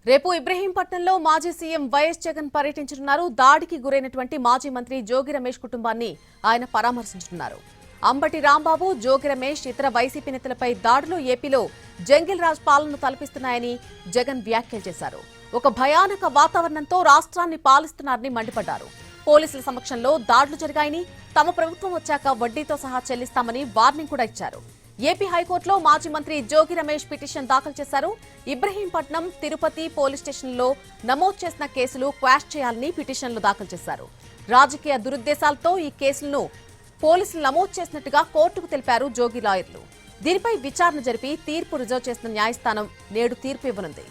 రేపు ఇబ్రహీంపట్నంలో మాజీ CM YS Jagan పర్యటించనున్నారు. దాడికి గురైనటువంటి మాజీ మంత్రి జోగి రమేష్ కుటుంబాన్ని ఆయన పరామర్శించనున్నారు. అంబటి రాంబాబు, జోగి రమేష్ ఇతర వైసీపీ నేతలపై దాడులు ఏపీలో జంగిల్ రాజ్ పాలనను తలపిస్తున్నాయని జగన్ వ్యాఖ్యలు చేశారు. ఒక భయానక వాతావరణంతో రాష్ట్రాన్ని పాలిస్తున్నారని మండిపడ్డారు. పోలీసుల సమక్షంలో దాడులు జరిగాయని, తమ ప్రభుత్వం వచ్చాక వడ్డీతో సహా చెల్లిస్తామని వార్నింగ్ కూడా ఇచ్చారు. ఏపీ హైకోర్టులో మాజీ మంత్రి జోగి రమేష్ పిటిషన్ దాఖలు చేశారు. ఇబ్రహీంపట్నం, తిరుపతి పోలీస్ స్టేషన్లో నమోదు చేసిన కేసులు క్వాష్ చేయాలని పిటిషన్లు దాఖలు చేశారు. రాజకీయ దురుద్దేశాలతో ఈ కేసులను పోలీసులు నమోదు చేసినట్టుగా కోర్టుకు తెలిపారు జోగి లాయర్లు. దీనిపై విచారణ జరిపి తీర్పు రిజర్వ్ చేసిన న్యాయస్థానం నేడు తీర్పు ఇవ్వనుంది.